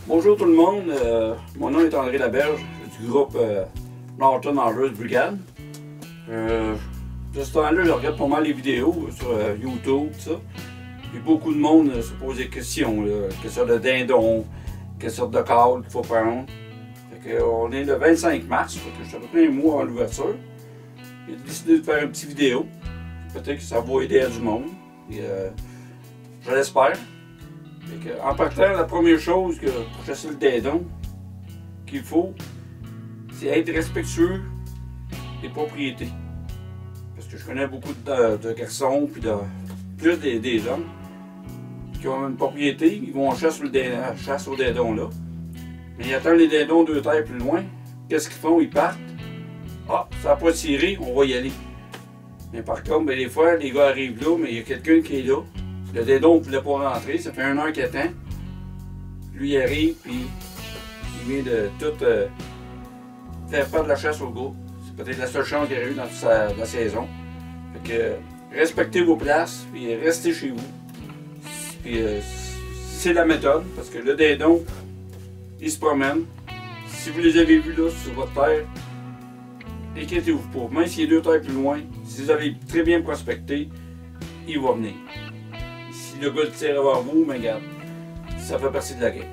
Bonjour tout le monde, mon nom est André Laberge du groupe Norton Harvest Brigade. De ce temps-là, je regarde pas mal les vidéos sur YouTube, tout ça. Puis beaucoup de monde se pose des questions, là, quelle sorte de dindon, quelle sorte de cadre qu'il faut prendre. Fait que, on est le 25 mars, fait que je suis à peu près un mois avant l'ouverture. J'ai décidé de faire une petite vidéo. Peut-être que ça va aider à du monde. Et, je l'espère. En partant, la première chose pour chasser le dindon qu'il faut, c'est être respectueux des propriétés. Parce que je connais beaucoup de garçons, puis plus des hommes, qui ont une propriété, ils vont en chasse au dindon là. Mais ils attendent les dindons 2 terres plus loin. Qu'est-ce qu'ils font? Ils partent. Ah, ça n'a pas tiré, on va y aller. Mais par contre, des fois, les gars arrivent là, mais il y a quelqu'un qui est là. Le dindon ne voulait pas rentrer, ça fait 1 heure qu'il attend. Lui, il arrive, puis il vient de tout faire perdre la chasse au gars. C'est peut-être la seule chance qu'il y a eu dans toute la saison. Fait que respectez vos places, puis restez chez vous. Puis c'est la méthode, parce que le dindon, il se promène. Si vous les avez vus là sur votre terre, inquiétez-vous pas. Même s'il est 2 terres plus loin, si vous avez très bien prospecté, il va venir. Si le gars tire vers vous, mais regarde, ça fait partie de la game.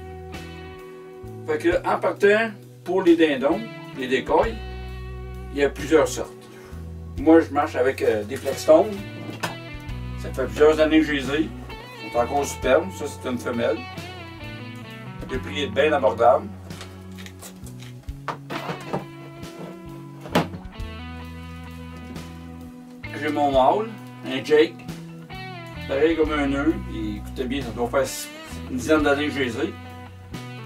Fait que, en partant, pour les dindons, les décoils, il y a plusieurs sortes. Moi, je marche avec des Flexstone. Ça fait plusieurs années que je les ai. Ils sont encore superbes. Ça, c'est une femelle. Le prix est bien abordable. J'ai mon mâle, un Jake. Pareil comme un nœud. Écoutez bien, ça doit faire une dizaine d'années que je les ai.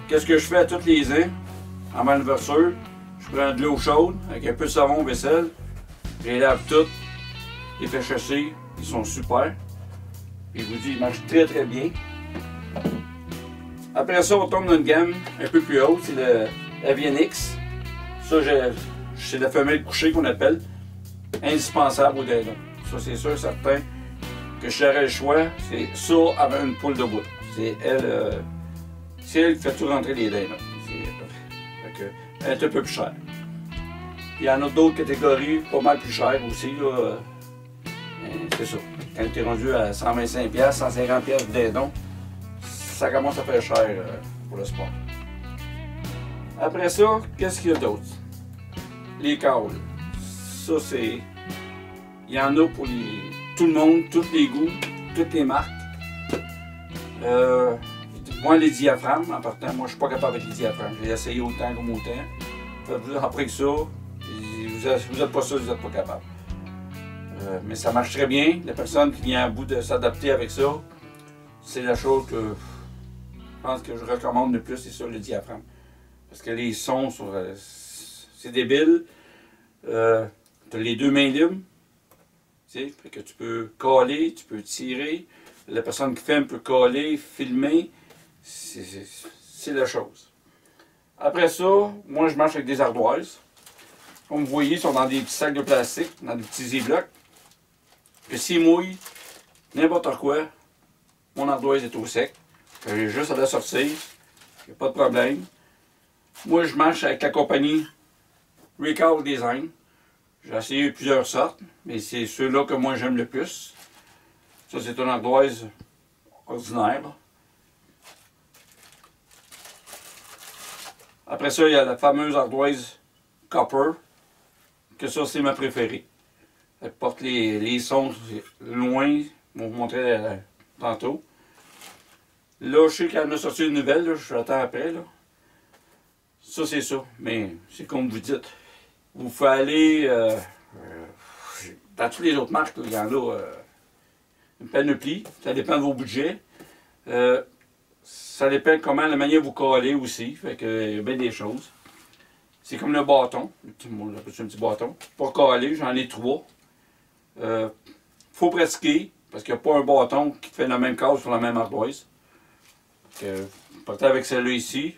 Qu'est-ce que je fais à tous les ans, en ma ouverture? Je prends de l'eau chaude avec un peu de savon vaisselle. Je les lave toutes. Les fais chasser. Ils sont super. Et je vous dis, ils marchent très très bien. Après ça, on tombe dans une gamme un peu plus haute. C'est le Avienix. Ça, c'est la femelle couchée qu'on appelle. Indispensable au dindon. Ça, c'est sûr, certain. Que je j'aurais le choix, c'est ça avec une poule de bout. C'est elle qui fait tout rentrer les dindons. Elle est un peu plus chère. Il y en a d'autres catégories pas mal plus chères aussi. C'est ça. Quand tu es rendu à 125$, 150$ de dindon, ça commence à faire cher pour le sport. Après ça, qu'est-ce qu'il y a d'autre? Les câbles. Ça, c'est. Il y en a pour tout le monde, tous les goûts, toutes les marques. Moi, les diaphragmes, en partant, moi, je suis pas capable avec les diaphragmes. J'ai essayé autant comme autant. Après que ça, vous n'êtes pas ça, vous n'êtes pas capable. Mais ça marche très bien. La personne qui vient à bout de s'adapter avec ça, c'est la chose que je pense que je recommande le plus, c'est ça, le diaphragme. Parce que les sons, c'est débile. Tu as les 2 mains libres. Fait que tu peux caler, tu peux tirer. La personne qui filme peut caler, filmer. C'est la chose. Après ça, moi je marche avec des ardoises. Comme vous voyez, ils sont dans des petits sacs de plastique, dans des petits ziplocs. Que s'ils mouillent, n'importe quoi, mon ardoise est au sec. J'ai juste à la sortir. Il n'y a pas de problème. Moi je marche avec la compagnie Recall Design. J'ai essayé plusieurs sortes, mais c'est ceux-là que moi j'aime le plus. Ça, c'est une ardoise ordinaire. Après ça, il y a la fameuse ardoise Copper, que ça, c'est ma préférée. Elle porte les sons loin, je vais vous montrer tantôt. Là, je sais qu'elle a sorti une nouvelle, là, je l'attends après. Là. Ça, c'est ça, mais c'est comme vous dites. Vous pouvez aller dans toutes les autres marques, il y en a une panoplie, ça dépend de vos budgets. Ça dépend comment la manière vous collez aussi, fait que il y a bien des choses. C'est comme le bâton, moi j'appelle ça un petit bâton. Pour coller, j'en ai 3. Faut pratiquer, parce qu'il n'y a pas un bâton qui fait la même case sur la même ardoise. Vous partez avec celle-là ici.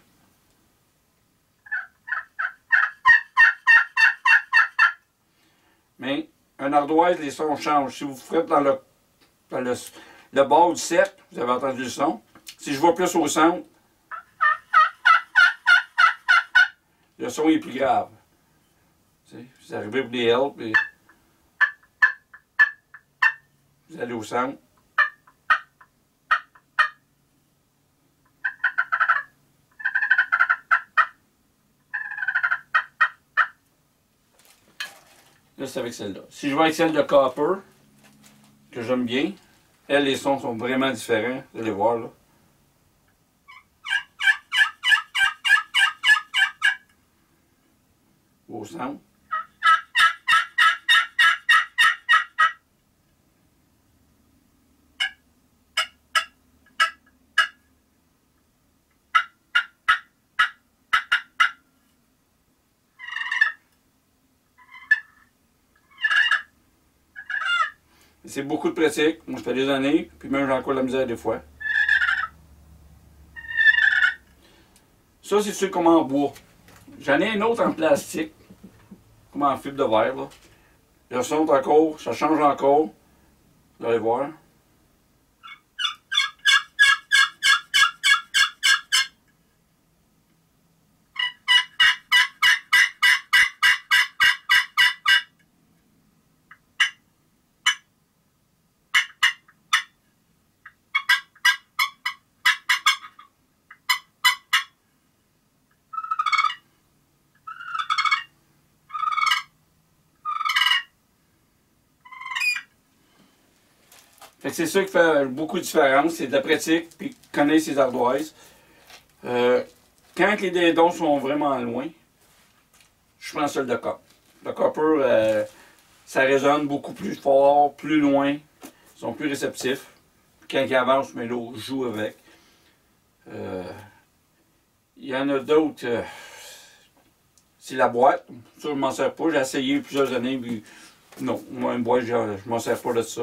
Mais un ardoise, les sons changent. Si vous faites dans le bord du cercle, vous avez entendu le son. Si je vais plus au centre, le son est plus grave. Vous arrivez pour des help, et vous allez au centre. Là, c'est avec celle-là. Si je vais avec celle de Copper, que j'aime bien, elle, les sons sont vraiment différents. Vous allez voir, là. Au centre. C'est beaucoup de pratique. Moi, ça fait des années, puis même j'ai encore de la misère des fois. Ça, c'est celui comme en bois. J'en ai un autre en plastique, comme en fibre de verre, là. Le son encore, ça change encore. Vous allez voir. Fait que c'est ça qui fait beaucoup de différence, c'est de la pratique, puis connaître ses ardoises. Quand les dindons sont vraiment loin, je prends celle de copper. Le copper, ça résonne beaucoup plus fort, plus loin, ils sont plus réceptifs. Quand ils avancent, mais là, je joue avec. Il y en a d'autres, c'est la boîte. Ça, je m'en sers pas, j'ai essayé plusieurs années, puis non, moi, une boîte, je m'en sers pas de ça.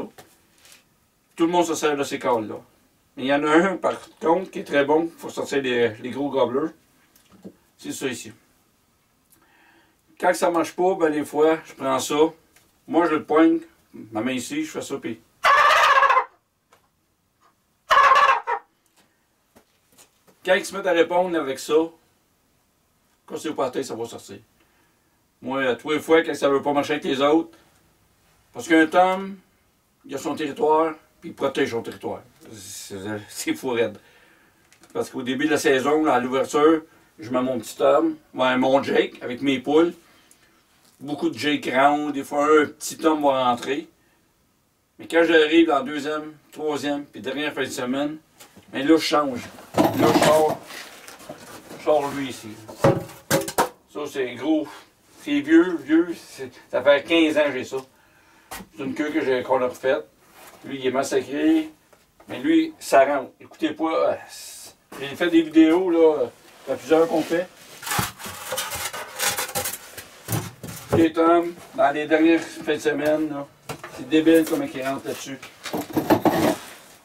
Tout le monde se sert de ces câbles-là. Mais il y en a un, par contre, qui est très bon pour sortir les gros gobelets. C'est ça ici. Quand ça ne marche pas, ben des fois, je prends ça. Moi, je le poigne, ma main ici, je fais ça, puis... Quand ils se mettent à répondre avec ça, quand c'est au party, ça va sortir. Moi, tous les fois, quand ça ne veut pas marcher avec les autres, parce qu'un tom, il a son territoire, puis il protège son territoire. C'est fou raide. Parce qu'au début de la saison, à l'ouverture, je mets mon petit tom, ouais, mon Jake, avec mes poules. Beaucoup de Jake round, des fois un petit tom va rentrer. Mais quand j'arrive dans la deuxième, troisième, puis dernière fin de semaine, mais là, je change. Là, je sors lui ici. Ça, c'est gros. C'est vieux. Ça fait 15 ans que j'ai ça. C'est une queue qu'on a refaite. Lui, il est massacré. Mais lui, ça rentre. Écoutez pas. J'ai fait des vidéos, là. Il y a plusieurs qu'on fait. Les tomes, dans les dernières fins de semaine, c'est débile comme il rentre là-dessus.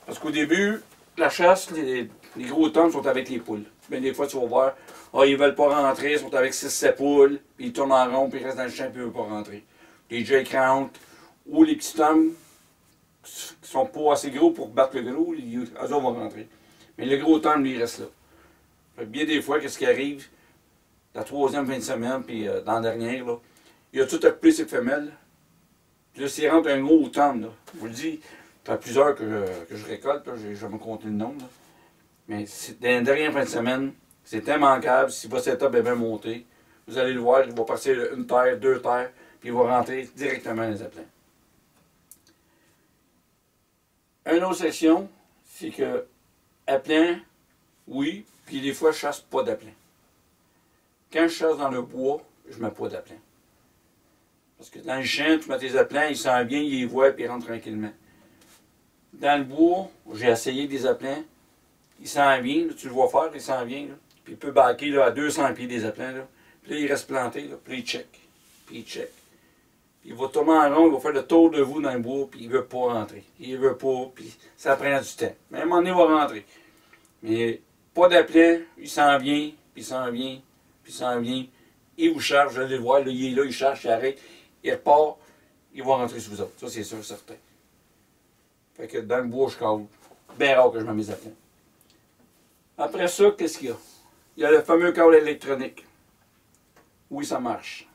Parce qu'au début, la chasse, les gros tomes sont avec les poules. Mais des fois, tu vas voir, ils veulent pas rentrer, ils sont avec 6-7 poules, puis ils tournent en rond, puis ils restent dans le champ, puis ils veulent pas rentrer. Les Jake rentrent, ou les petits tomes qui sont pas assez gros pour battre le gros, eux autres vont rentrer. Mais le gros tome, lui, il reste là. Fait que bien des fois, qu'est-ce qui arrive, la troisième fin de semaine, puis dans la dernière, là, il a tout occupé ses femelles. Puis là, s'il rentre un gros tome, là, je vous le dis, il y a plusieurs que je récolte, j'ai jamais compté le nombre. Là. Mais dans la dernière fin de semaine, c'est immanquable. Si votre setup est bien monté, vous allez le voir, il va passer une terre, deux terres, puis il va rentrer directement dans les appelants. Une autre section, c'est que appelants, oui, puis des fois je chasse pas d'appelants. Quand je chasse dans le bois, je mets pas d'appelants. Parce que dans le champ, tu mets tes appelants, ils sentent bien, ils les voient, puis ils rentrent tranquillement. Dans le bois, j'ai essayé des appelants, il sent bien, là, tu le vois faire, il sent bien, là. Puis il peut baquer là, à 200 pieds des appelants, là. Puis là, il reste planté, là. Puis il check, puis il check. Puis il va tourner en rond, il va faire le tour de vous dans le bois, puis il veut pas rentrer. Il veut pas, puis ça prend du temps. Mais à un moment donné, il va rentrer. Mais pas d'appelant, il s'en vient, puis il s'en vient, puis il s'en vient. Il vous charge, vous allez le voir, là, il est là, il charge, il arrête, il repart, il va rentrer sur vous autres. Ça, c'est sûr, certain. Fait que dans le bois, je cale. Bien rare que je mets mes appelants. Après ça, qu'est-ce qu'il y a? Il y a le fameux câble électronique. Oui, ça marche.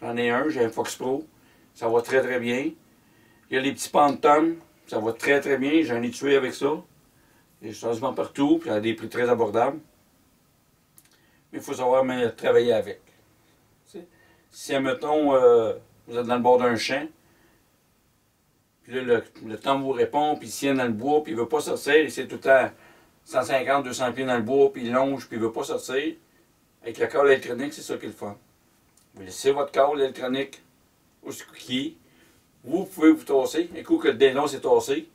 J'en ai un, j'ai un Fox Pro. Ça va très très bien. Il y a les petits Phantom. Ça va très très bien. J'en ai tué avec ça. Et quasiment partout, puis à des prix très abordables. Mais il faut savoir travailler avec. T'sais. Si, admettons, vous êtes dans le bord d'un champ, puis là, le temps vous répond, puis s'il est dans le bois, puis il ne veut pas sortir, il c'est tout le temps 150, 200 pieds dans le bois, puis il longe, puis il ne veut pas sortir. Avec le câble électronique, c'est ça qui est le fun. Vous laissez votre câble électronique où ce qui est. Vous pouvez vous tasser. Un coup que le dindon s'est tassé,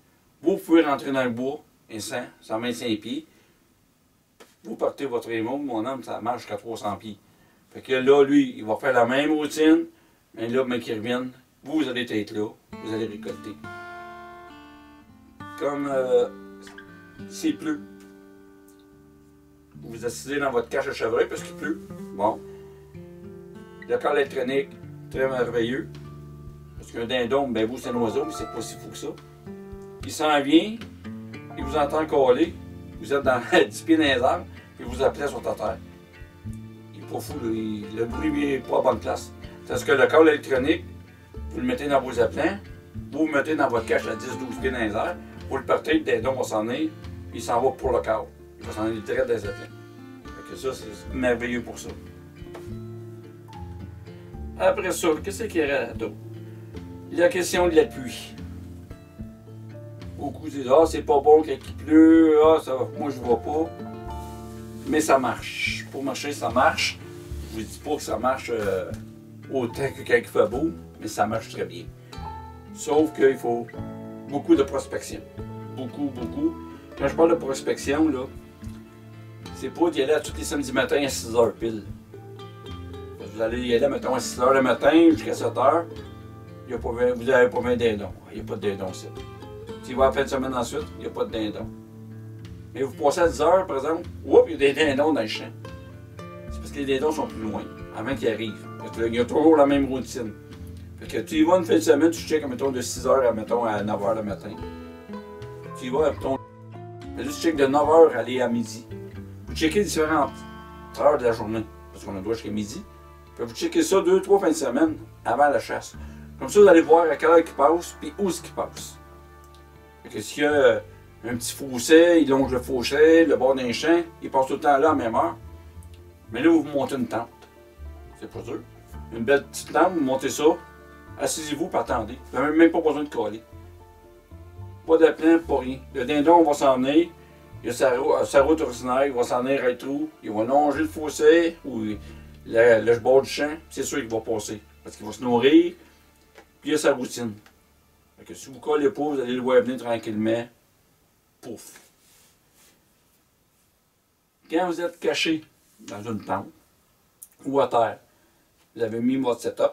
vous pouvez rentrer dans le bois, et 125 pieds. Vous partez votre émau, mon homme, ça marche jusqu'à 300 pieds. Fait que là, lui, il va faire la même routine, mais là, mais qu'il revienne, vous allez être là, vous allez récolter. Comme s'il pleut. Vous vous assisez dans votre cache à chevreuil parce qu'il pleut. Bon. Le câble électronique, très merveilleux. Parce qu'un dindon, ben vous, c'est un oiseau, mais c'est pas si fou que ça. Il s'en vient, il vous entend caler, vous êtes dans 10 pieds dans les arbres, puis vous appelez sur ta terre. Il n'est pas fou, le bruit n'est pas à bonne place. Parce que le câble électronique, vous le mettez dans vos appelants, vous le mettez dans votre cache à 10-12 pieds dans les airs, vous le partez, le dindon va s'en aller, puis il s'en va pour le câble. Il va s'en aller direct dans les appelants. Fait que ça, c'est merveilleux pour ça. Après ça, qu'est-ce qu'il y a d'autre? La question de la pluie. Beaucoup disent, ah, c'est pas bon quand il pleut, ah, ça, moi je vois pas. Mais ça marche. Pour marcher, ça marche. Je vous dis pas que ça marche autant que quand il fait beau, mais ça marche très bien. Sauf qu'il faut beaucoup de prospection. Beaucoup, beaucoup. Quand je parle de prospection, là, c'est pas d'y aller à tous les samedis matins à 6 h pile. Vous allez y aller, mettons, à 6 h le matin jusqu'à 7 h. Vous n'avez pas 20 dindons. Il n'y a pas de dindons ici. Si vous allez la fin de semaine ensuite, il n'y a pas de dindons. Mais vous passez à 10 h, par exemple, oups, il y a des dindons dans le champ. C'est parce que les dindons sont plus loin, avant qu'ils arrivent. Il y a toujours la même routine. Fait que tu y vas une fin de semaine, tu checkes, mettons, de 6 h à 9 h le matin. Tu y vas, mettons, tu checkes de 9 h à aller à midi. Vous checkez différentes heures de la journée, parce qu'on a le droit jusqu'à midi. Puis vous checkez ça 2-3 fins de semaine avant la chasse. Comme ça, vous allez voir à quelle heure il passe, puis où est-ce qu'il passe. Fait que s'il y a un petit fossé, il longe le fossé, le bord d'un champ, il passe tout le temps là à la même heure. Mais là, vous montez une tente. C'est pas dur. Une belle petite tente, vous montez ça, assisez-vous, puis attendez. Vous n'avez même pas besoin de coller. Pas d'appelant, pas rien. Le dindon va s'en venir, il a sa route ordinaire, il va s'en venir être où, il va longer le fossé, ou le bord du champ, c'est sûr qu'il va passer. Parce qu'il va se nourrir, puis il a sa routine. Fait que si vous ne collez pas, vous allez le voir venir tranquillement. Pouf! Quand vous êtes caché dans une tente ou à terre, vous avez mis votre setup,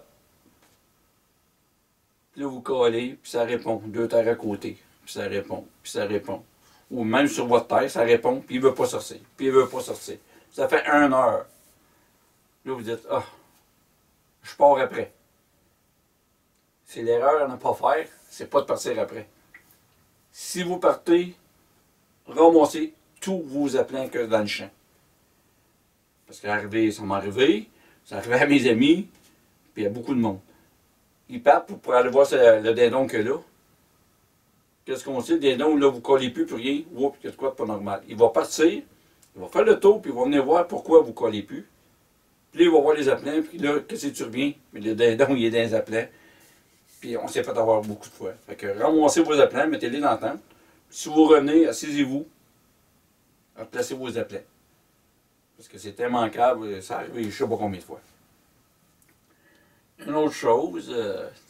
puis là vous collez, puis ça répond. 2 terres à côté, puis ça répond, puis ça répond. Ou même sur votre terre, ça répond, puis il ne veut pas sortir, puis il ne veut pas sortir. Ça fait 1 heure. Là vous dites, ah, je pars après. C'est l'erreur à ne pas faire, c'est pas de partir après. Si vous partez, ramassez tous vos appelants que dans le champ. Parce que ça m'est arrivé, ça arrivé à mes amis, puis il y a beaucoup de monde. Ils partent pour aller voir le dindon qu'il y a là. Qu'est-ce qu'on sait? Le dindon, là, vous ne collez plus rien. Oups, il y a de quoi de pas normal. Il va partir, il va faire le tour, puis il va venir voir pourquoi vous ne collez plus. Puis là, il va voir les appelants, puis là, qu'est-ce que tu reviens? Mais le dindon, il est dans les appelants. Puis on s'est fait avoir beaucoup de fois. Fait que ramassez vos appelants, mettez-les dans la tente. Si vous revenez, assisez-vous, replacez vos appelants. Parce que c'est immanquable, ça arrive je ne sais pas combien de fois. Une autre chose,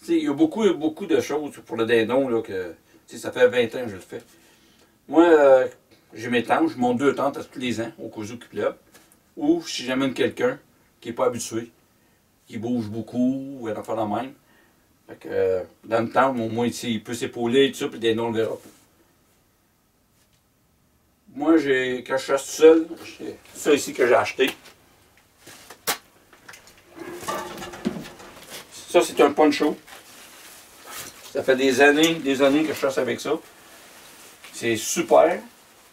il y a beaucoup de choses pour le dindon, là, que ça fait 20 ans que je le fais. Moi, j'ai mes tentes, je monte 2 tentes tous les ans, au cas où il pleuve. Ou si j'amène quelqu'un qui n'est pas habitué, qui bouge beaucoup, ou un enfant de même. Fait que dans le temps, au moins, il peut s'épauler, tout ça, puis le dindon le verra pas. Moi, quand je chasse tout seul, c'est ça ici que j'ai acheté. Ça, c'est un poncho. Ça fait des années que je chasse avec ça. C'est super.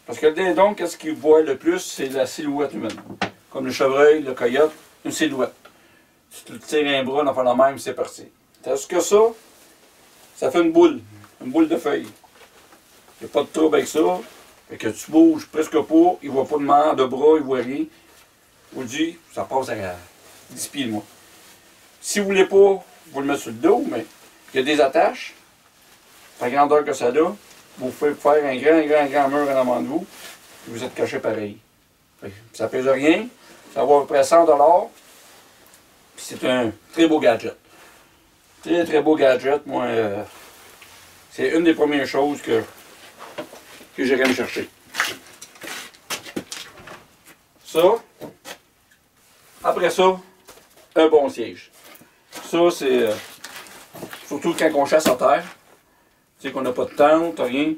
Parce que le dindon, qu'est-ce qu'il voit le plus? C'est la silhouette humaine. Comme le chevreuil, le coyote, une silhouette. tu te tires un bras, on fait la même, c'est parti. Tandis que ça fait une boule de feuilles. Il n'y a pas de trouble avec ça. Fait que tu bouges presque pas, il ne voit pas de main, de bras, il ne voit rien. Je vous dis, ça passe à 10 pieds de moi. Si vous ne voulez pas, vous le mettez sur le dos, mais il y a des attaches. La grandeur que ça a, vous pouvez faire un grand mur en avant de vous, et vous êtes caché pareil. Ça ne pèse rien, ça vaut à peu près 100 $. C'est un très beau gadget. Très beau gadget. Moi, c'est une des premières choses que j'irais me chercher. Ça. Après ça, un bon siège. Ça, c'est surtout quand on chasse à terre. Tu sais qu'on n'a pas de tente, rien.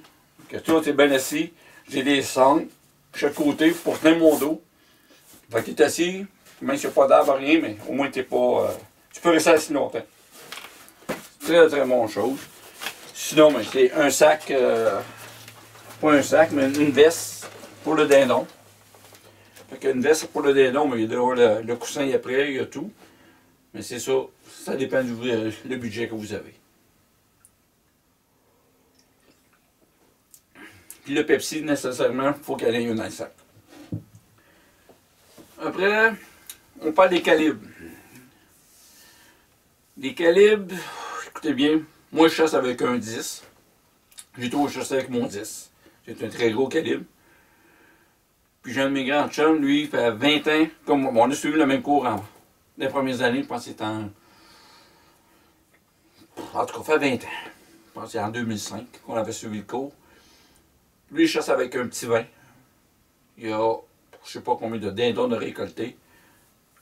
Que toi, tu es bien assis. J'ai des sangles, chaque côté, pour tenir mon dos. Fait que tu es assis, même s'il n'y a pas d'arbre, rien, mais au moins tu n'es pas. Tu peux rester assis longtemps. Très bonne chose. Sinon, ben, c'est un sac, pas un sac, mais une veste pour le dindon. Fait qu'une veste pour le dindon, mais il y a le coussin est prêt, il y a tout. Mais c'est ça, ça dépend du le budget que vous avez. Puis le Pepsi, nécessairement, il faut qu'il y ait une dans le sac. Après, on parle des calibres. Les calibres, écoutez bien, moi je chasse avec un 10. J'ai toujours chassé avec mon 10. C'est un très gros calibre. Puis j'ai un de mes grands chums, lui, il fait 20 ans, comme moi. On a suivi le même cours les premières années, je pense que c'était en tout cas, ça fait 20 ans. Je pense que c'est en 2005 qu'on avait suivi le cours. Lui, il chasse avec un petit 20. Il y a, je sais pas combien de dindons de récolter,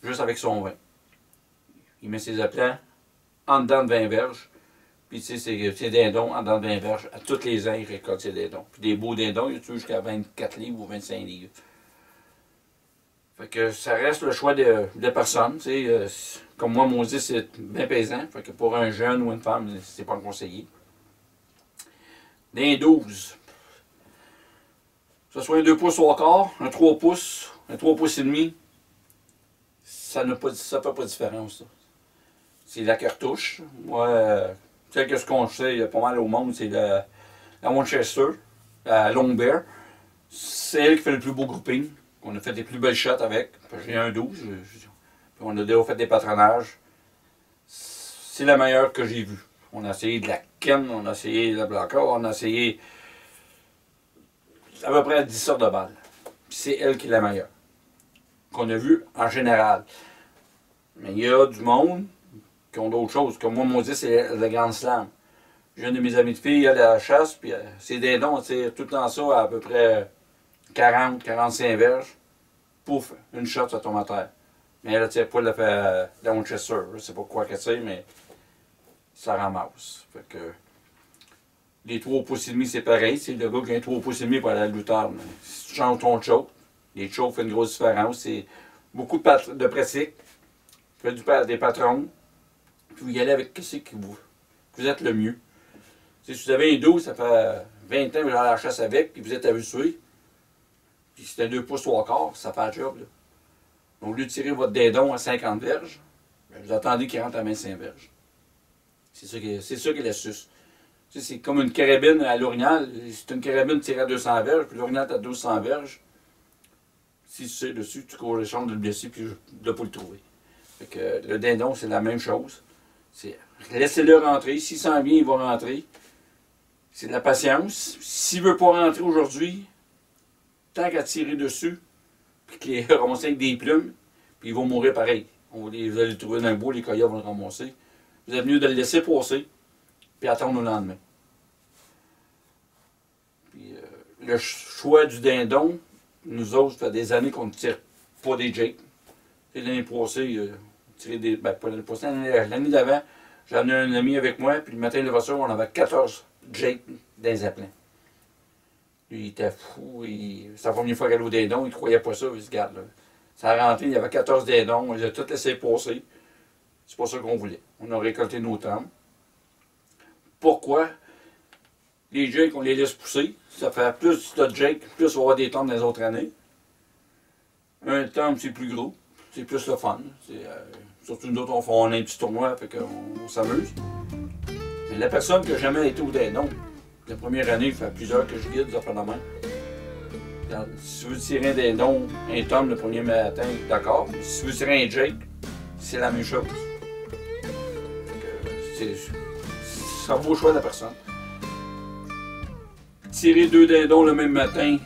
juste avec son 20. Il met ses appelants en dedans de 20 verges. Puis, tu sais, ses dindons en dedans de 20 verges. À tous les ans, il récolte ses dindons. Puis, des beaux dindons, il y a jusqu'à 24 livres ou 25 livres. Fait que ça reste le choix de personnes. Tu sais, comme moi, mon 10, c'est bien pesant. Fait que pour un jeune ou une femme, c'est pas conseillé. D'un 12. Que ce soit un 2 pouces au quart, un 3 pouces, un 3 pouces et demi, ça ne fait pas de différence. Ça. C'est la cartouche. Moi, celle que je conseille pas mal au monde, c'est la Winchester, la Long Bear. C'est elle qui fait le plus beau grouping. On a fait des plus belles shots avec. J'ai un 12. Puis on a déjà fait des patronages. C'est la meilleure que j'ai vue. On a essayé de la Ken, on a essayé de la Blanca, on a essayé à peu près 10 sortes de balles. Puis c'est elle qui est la meilleure. Qu'on a vue en général. Mais il y a du monde qui ont d'autres choses. Comme moi, mon 10, c'est le Grand Slam. J'ai une de mes amies de filles, elle a la chasse, puis c'est des dindons, c'est tout le temps ça, à peu près 40-45 verges. Pouf, une shot, ça tombe à terre. Mais elle, tire pas, elle a fait la Winchester. Je sais pas quoi que c'est, mais ça ramasse. Fait que les 3 pouces et demi, c'est pareil. C'est le gars qui a un 3 pouces et demi pour aller à la loutarde. Si tu changes ton choke, les chokes font une grosse différence. C'est beaucoup de pratique. Tu fais des patrons. Puis vous y allez avec ce qui vous êtes le mieux. Si vous avez un 12, ça fait 20 ans que vous allez à la chasse avec, puis vous êtes habitué. Puis si c'est un 2 pouces 3 quarts, ça fait le job. Là. Donc, au lieu de tirer votre dindon à 50 verges, bien, vous attendez qu'il rentre à 25 verges. C'est ça qui est l'astuce. Tu sais, c'est comme une carabine à l'orignal. C'est une carabine tirée à 200 verges, puis l'orignal est à 1200 verges. Si tu sais dessus, tu cours les chances de le blesser, puis de ne pas le trouver. Fait que le dindon, c'est la même chose. Laissez-le rentrer. S'il sent bien, il va rentrer. C'est de la patience. S'il ne veut pas rentrer aujourd'hui, tant qu'à tirer dessus, puis qu'il est ramassé avec des plumes, puis il va mourir pareil. Vous allez le trouver dans le bois, les coyotes vont le ramasser. Vous êtes mieux de le laisser passer, puis attendre le lendemain. Puis, le choix du dindon, nous autres, ça fait des années qu'on ne tire pas des jakes. L'année passée, tiré des. Ben, pas l'année passée, l'année d'avant, j'en ai un ami avec moi, puis le matin de l'ouverture, on avait 14 jakes dans les appelants. Lui, il était fou. C'est la première fois qu'il allait au dindon, il ne croyait pas ça. Il se garde là. Ça a rentré, il y avait 14 dindons, on les a tous laissés passer. C'est pas ça qu'on voulait. On a récolté nos tombes. Pourquoi? Les jakes, on les laisse pousser. Ça fait plus de jakes, plus on va avoir des tombes dans les autres années. Un tombe, c'est plus gros. C'est plus le fun. Surtout nous autres, on a un petit tournoi, fait qu'on s'amuse. Mais la personne qui n'a jamais été au dindon, la première année, il fait plusieurs que je guide, ça fait la main. Si vous tirer un dindon, un tome le premier matin, d'accord. Mais si vous tirez un Jake, c'est la même chose. Ça vaut le choix de la personne. Tirer 2 dindons le même matin,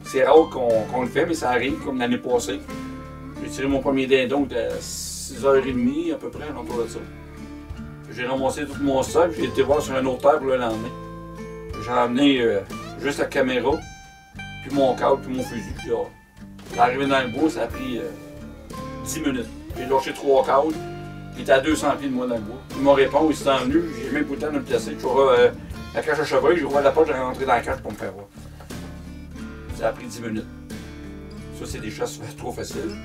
c'est rare qu'on le fait, mais ça arrive, comme l'année passée. J'ai tiré mon premier dindon à 6h30 à peu près, autour de ça. J'ai ramassé tout mon stock, j'ai été voir sur un autre terre pour le lendemain. J'ai emmené juste la caméra, puis mon câble, puis mon fusil. J'ai arrivé dans le bois, ça a pris 10 minutes. J'ai lâché 3 câbles, il était à 200 pieds de moi dans le bois. Il m'a répondu, il s'est venu, j'ai même pas le temps de me placer. La cache à chevreuil, j'ai ouvert la porte, j'ai rentré dans la cache pour me faire voir. Ça a pris 10 minutes. Ça, c'est des chasses trop faciles.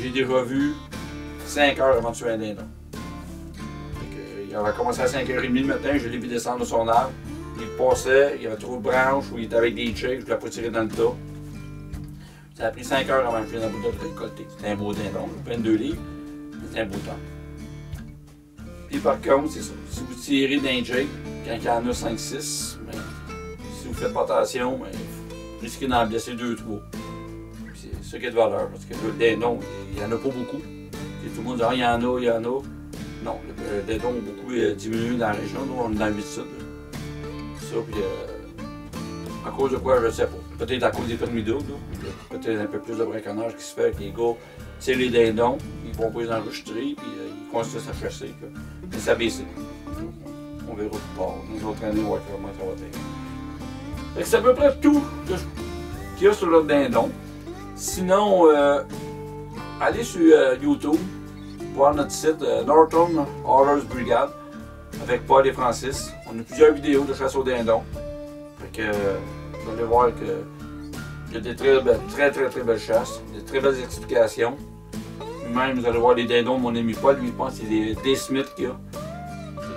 J'ai déjà vu 5 heures avant de tuer un dindon. Il avait commencé à 5h30 le matin, je l'ai vu descendre de son arbre. Il passait, il y avait trop de branches, où il était avec des checks, je ne l'ai pas tiré dans le tas. Ça a pris 5 heures avant que je vienne à bout de le récolter. C'était un beau dindon, 22 livres, c'était un beau temps. Et par contre, c'est ça. Si vous tirez d'un Jake, quand il y en a 5-6, ben, si vous ne faites pas attention, ben, vous risquez d'en blesser 2-3. C'est ça qui est de valeur, parce que le dindon, il n'y en a pas beaucoup. Et tout le monde dit ah, il y en a, il y en a. Non, le dindon a beaucoup diminué dans la région, nous on est dans le sud. Ça, puis à cause de quoi, je ne sais pas. Peut-être à cause des permis doubles, peut-être un peu plus de braconnage qui se fait avec les gars. C'est les dindons, ils vont pas les enregistrer, puis ils continuent à chasser. Mais ça baisse. On verra plus tard. Nous autres années, on va voir comment ça va être. C'est à peu près tout qu'il y a sur le dindon. Sinon, allez sur YouTube, voir notre site Northern Horrors Brigade avec Paul et Francis. On a plusieurs vidéos de chasse au dindon. Fait que vous allez voir qu'il y a des très belles chasses, des très belles explications. Même vous allez voir les dindons de mon ami Paul, lui il pense que c'est des Smith qu'il a.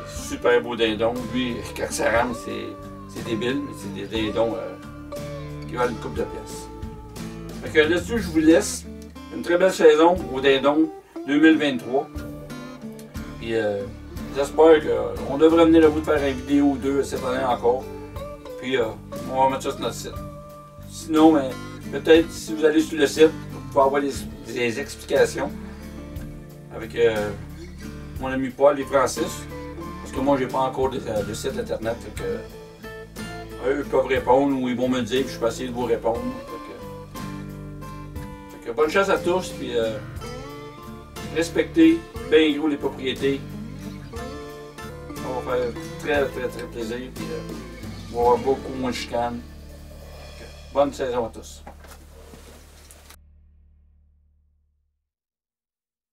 C'est super beau dindon. Lui, quand ça rame, c'est débile, mais c'est des dindons qui valent une coupe de pièces. Fait que là-dessus, je vous laisse. Une très belle saison au dindon 2023. Puis j'espère qu'on devrait venir à vous de faire une vidéo ou deux cette année encore. Puis on va mettre ça sur notre site. Sinon, ben, peut-être si vous allez sur le site, vous pouvez avoir des explications avec mon ami Paul et Francis. Parce que moi, j'ai pas encore de site internet. Fait que, eux peuvent répondre ou ils vont me dire, puis je peux essayer de vous répondre. Fait que bonne chance à tous, puis respectez bien gros les propriétés. Ça va faire très plaisir, puis on va avoir beaucoup moins de chicanes. Bonne saison à tous.